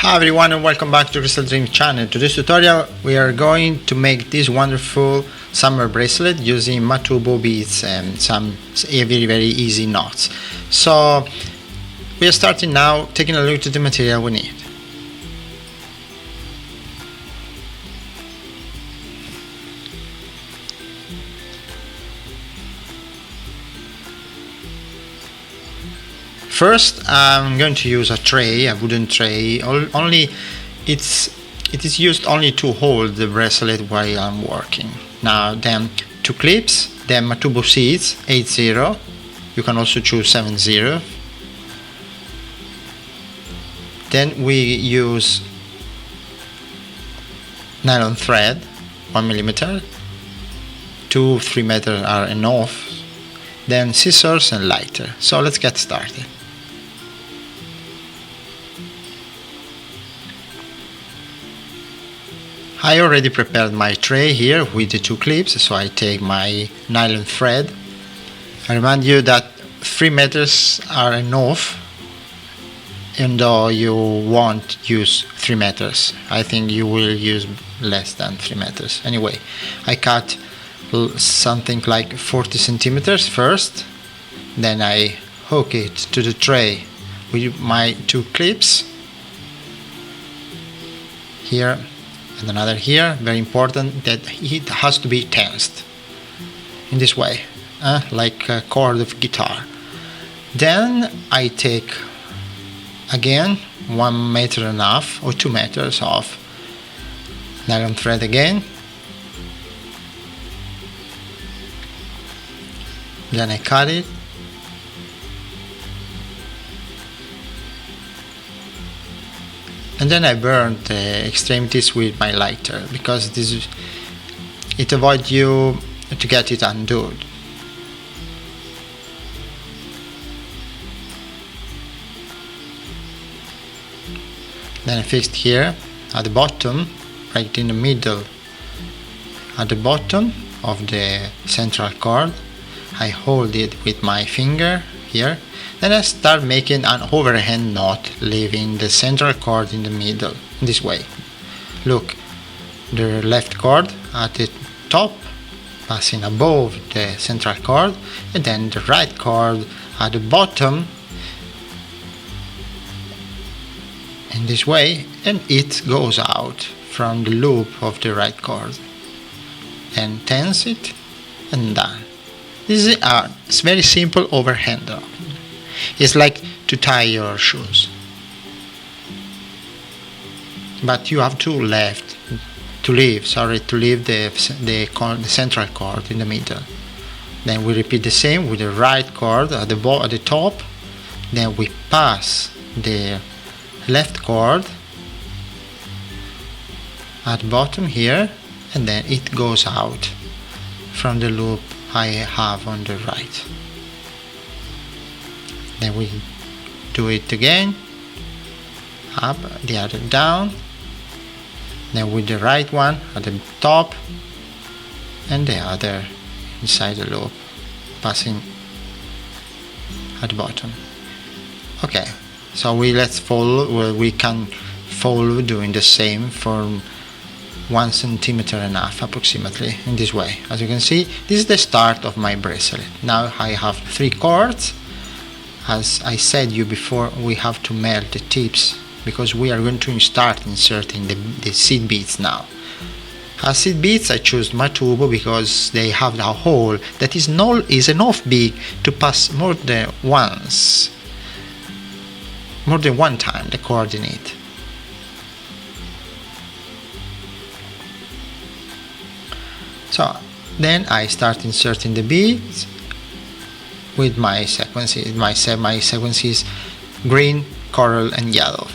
Hi everyone and welcome back to Crystal Dream channel. Today's tutorial we are going to make this wonderful summer bracelet using Matubo beads and some very easy knots. So we are starting now, taking a look at the material we need. First, I'm going to use a tray, a wooden tray. It is used only to hold the bracelet while I'm working. Now, then 2 clips, then Matubo seeds 80. You can also choose 70. Then we use nylon thread, 1 millimeter. 2-3 meters are enough. Then scissors and lighter. So let's get started. I already prepared my tray here with the 2 clips, so I take my nylon thread. I remind you that 3 meters are enough, even though you won't use 3 meters. I think you will use less than 3 meters. Anyway, I cut something like 40 centimeters first, then I hook it to the tray with my 2 clips here and another here. Very important that it has to be tensed in this way, like a chord of guitar. Then I take again 1.5 meters or 2 meters of nylon thread again. Then I cut it. And then I burn the extremities with my lighter, because it avoids you to get it undone. Then I fixed here at the bottom, right in the middle, at the bottom of the central cord. I hold it with my finger here. Then I start making an overhand knot, leaving the central cord in the middle, this way. Look, the left cord at the top, passing above the central cord, and then the right cord at the bottom, in this way, and it goes out from the loop of the right cord. Then tense it, and done. This is a very simple overhand knot. It's like to tie your shoes, but you have to leave the central cord in the middle. Then we repeat the same with the right cord at the top. Then we pass the left cord at the bottom here, and then it goes out from the loop I have on the right. Then we do it again, up, the other down, then with the right one at the top and the other inside the loop, passing at the bottom. Okay, so we can follow doing the same for 1.5 centimeters approximately, in this way. As you can see, this is the start of my bracelet. Now I have 3 cords. As I said you before, we have to melt the tips, because we are going to start inserting the seed beads now. As seed beads, I chose Matubo because they have a hole that is enough big to pass more than one time the cord in it. So then I start inserting the beads with my sequences. My sequences green, coral and yellow.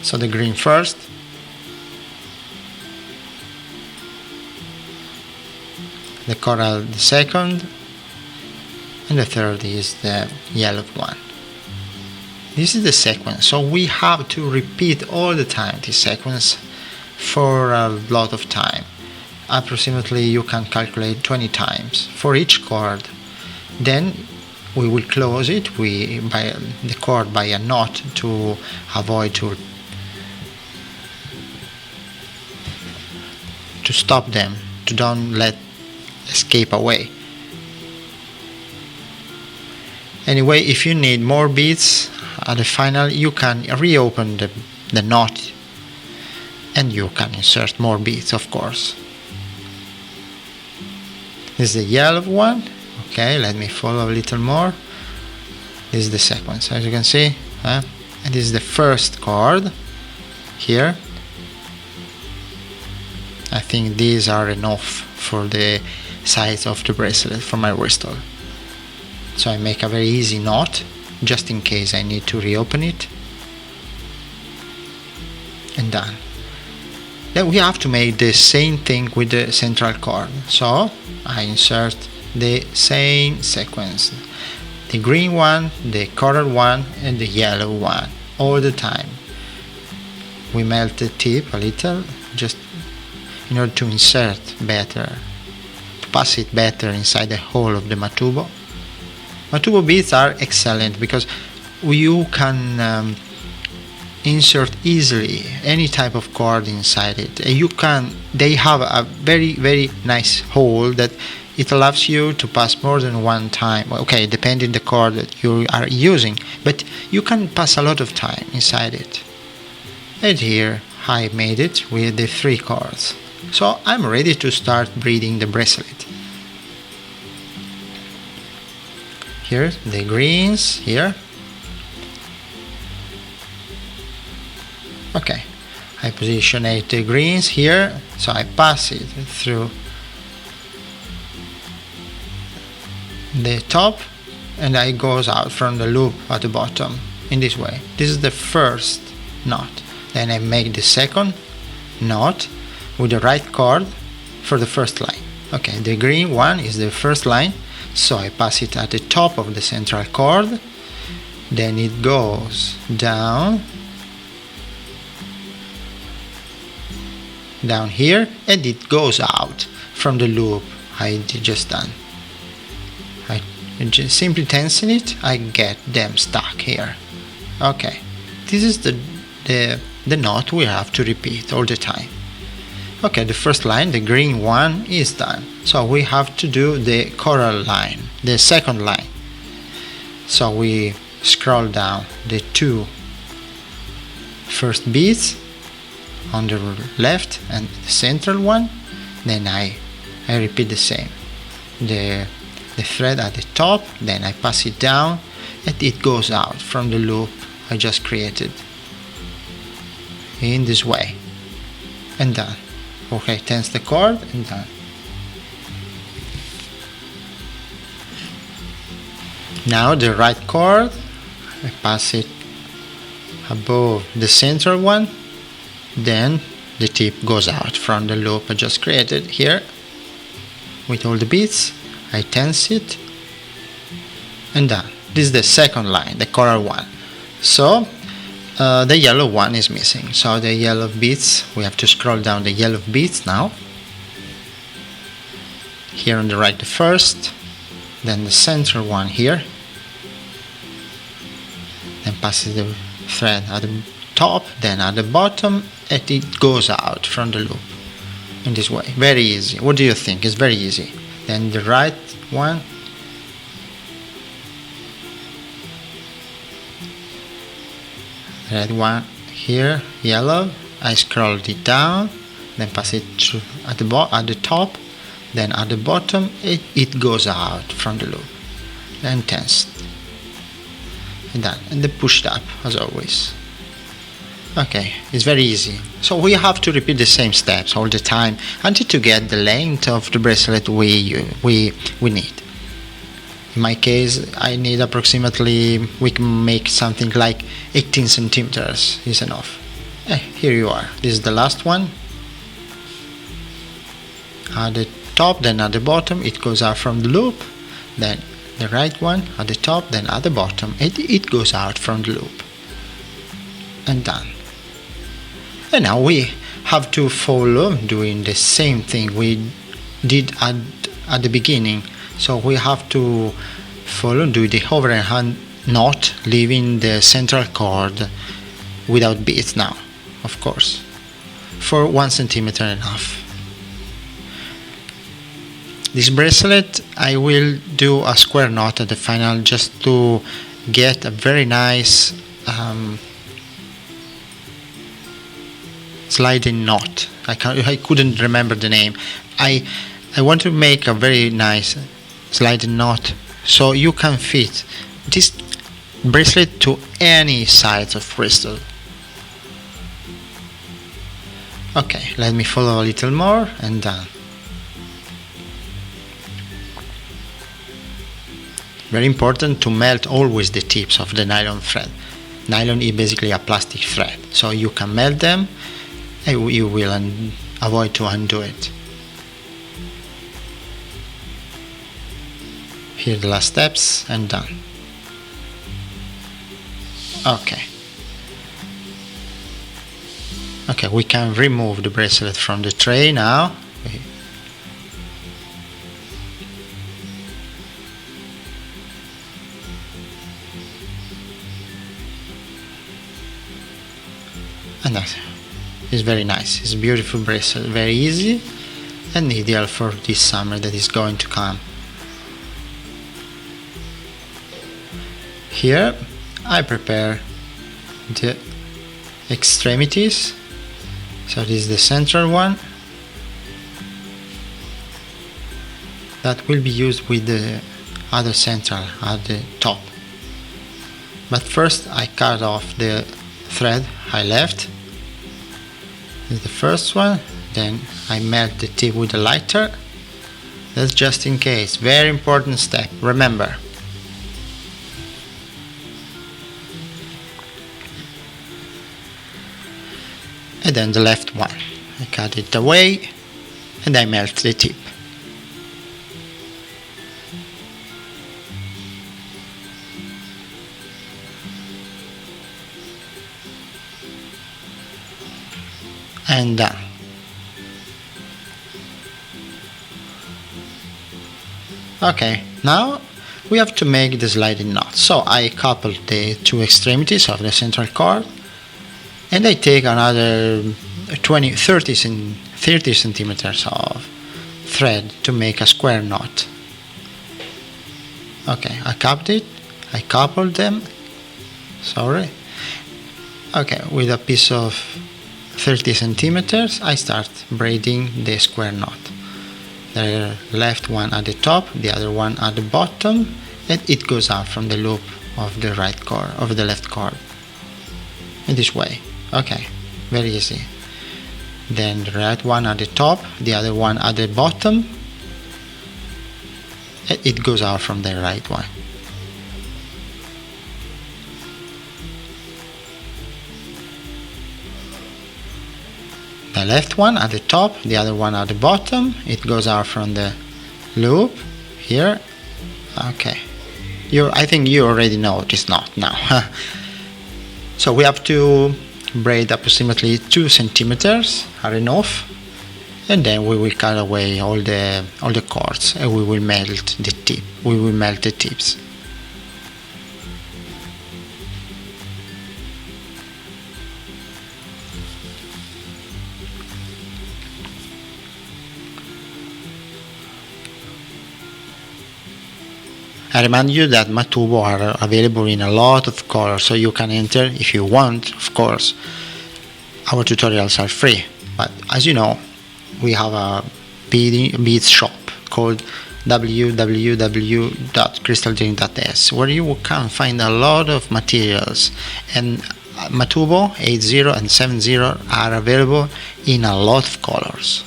So the green first, the coral the second, and the third is the yellow one. This is the sequence, so we have to repeat all the time this sequence for a lot of time. Approximately you can calculate 20 times for each chord. Then we will close it by the cord by a knot to avoid to stop them, to don't let escape away. Anyway, if you need more beads at the final, you can reopen the knot and you can insert more beads, of course. This is the yellow one. Okay, let me follow a little more. This is the sequence, as you can see, and this is the first cord here. I think these are enough for the size of the bracelet for my wristlet. So I make a very easy knot, just in case I need to reopen it. And done. Then we have to make the same thing with the central cord. So I insert the same sequence. The green one, the colored one, and the yellow one, all the time. We melt the tip a little, just in order to insert better, to pass it better inside the hole of the Matubo. Matubo beads are excellent because you can insert easily any type of cord inside it. They have a very nice hole that it allows you to pass more than one time. Okay, depending the cord that you are using, but you can pass a lot of time inside it. And here I made it with the 3 cords. So I'm ready to start braiding the bracelet. Here the greens here. Okay, I positionate the greens here, so I pass it through the top and I goes out from the loop at the bottom in this way. This is the first knot. Then I make the second knot with the right cord for the first line. Okay, the green one is the first line, so I pass it at the top of the central cord, then it goes down here and it goes out from the loop I just done. I just simply tension it, I get them stuck here. Okay, this is the knot we have to repeat all the time. Okay, the first line, the green one, is done. So we have to do the coral line, the second line. So we scroll down the 2 first beads on the left and the central one. Then I repeat the same. The thread at the top, then I pass it down and it goes out from the loop I just created. In this way. And done. Okay, tense the cord and done. Now the right cord, I pass it above the central one, then the tip goes out from the loop I just created here with all the beads. I tense it and done. This is the second line, the coral one. So the yellow one is missing, so the yellow beads, we have to scroll down the yellow beads now. Here on the right the first, then the central one here, then passes the thread at the top, then at the bottom, and it goes out from the loop in this way. Very easy. What do you think? It's very easy. Then the right one, red one here, yellow, I scroll it down, then pass it through at the top, then at the bottom it goes out from the loop, and tense, and done, and then pushed up as always. Okay, it's very easy. So we have to repeat the same steps all the time until to get the length of the bracelet we need. In my case, I need approximately, we can make something like 18 centimeters is enough. Here you are. This is the last one. At the top, then at the bottom, it goes out from the loop. Then the right one at the top, then at the bottom, it goes out from the loop. And done. And now we have to follow doing the same thing we did at the beginning. So we have to do the overhand knot, leaving the central cord without beads now, of course, for 1 centimeter and a half. This bracelet, I will do a square knot at the final just to get a very nice sliding knot. I couldn't remember the name. I want to make a very nice sliding knot so you can fit this bracelet to any size of crystal. Okay, let me follow a little more and done. Very important to melt always the tips of the nylon thread. Nylon is basically a plastic thread, so you can melt them and you will avoid to undo it. Here the last steps and done. Okay. Okay, we can remove the bracelet from the tray now. And that is very nice. It's a beautiful bracelet, very easy and ideal for this summer that is going to come. Here I prepare the extremities. So this is the central one that will be used with the other central at the top. But first I cut off the thread I left. This is the first one. Then I melt the tip with a lighter. That's just in case. Very important step. Remember. And then the left one. I cut it away and I melt the tip. And done. Okay, now we have to make the sliding knot. So I couple the two extremities of the central cord and I take another 30 centimeters of thread to make a square knot. Okay, I coupled them, sorry. Okay, with a piece of 30 centimeters I start braiding the square knot. The left one at the top, the other one at the bottom, and it goes out from the loop of the right cord, of the left cord. In this way. Okay, very easy. Then the right one at the top, the other one at the bottom, and it goes out from the right one. The left one at the top, the other one at the bottom, it goes out from the loop here. Okay, I think you already know this knot now. So we have to braid approximately 2 centimeters are enough, and then we will cut away all the cords and we will melt the tip. We will melt the tips. I remind you that Matubo are available in a lot of colors, so you can enter if you want, of course. Our tutorials are free, but as you know, we have a beads shop called www.crystaldealing.es, where you can find a lot of materials, and Matubo 80 and 70 are available in a lot of colors.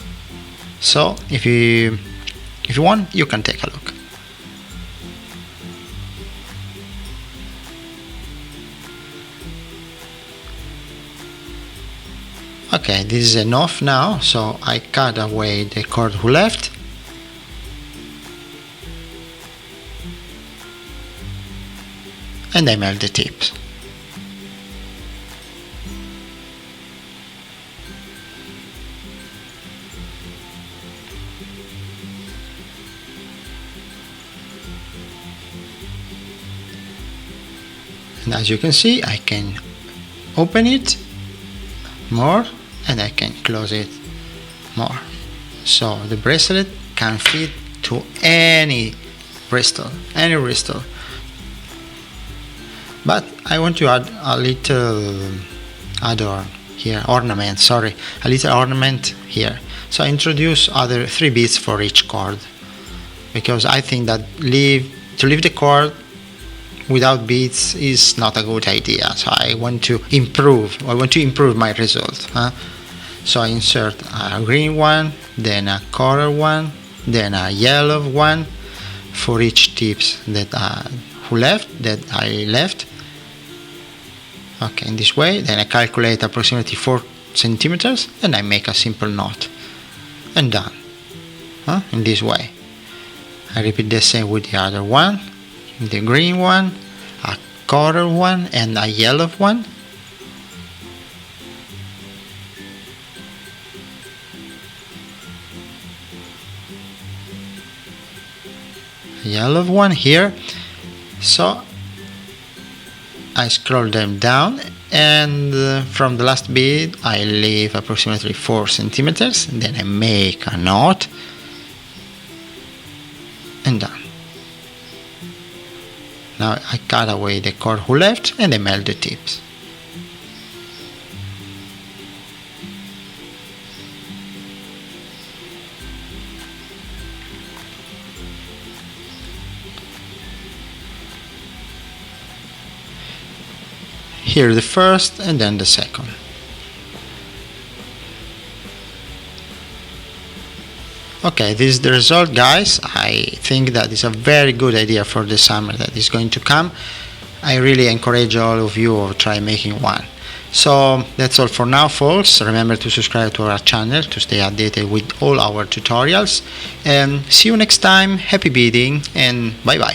So if you want, you can take a look. Okay, this is enough now, so I cut away the cord who left. And I melt the tips. And as you can see, I can open it more and I can close it more. So the bracelet can fit to any wristle, but I want to add a little a little ornament here. So I introduce other 3 beads for each cord, because I think that to leave the cord without beads is not a good idea. So I want to improve my result. So I insert a green one, then a color one, then a yellow one for each tips that I left. Okay, in this way. Then I calculate approximately 4 centimeters and I make a simple knot and done. In this way. I repeat the same with the other one, the green one, a color one, and a yellow one. Yellow one here. So I scroll them down, and from the last bead I leave approximately 4 centimeters, and then I make a knot and done. Now I cut away the cord who left and I melt the tips. Here the first and then the second. Okay, this is the result, guys. I think that is a very good idea for the summer that is going to come. I really encourage all of you to try making one. So that's all for now, folks. Remember to subscribe to our channel to stay updated with all our tutorials, and see you next time. Happy beading and bye bye.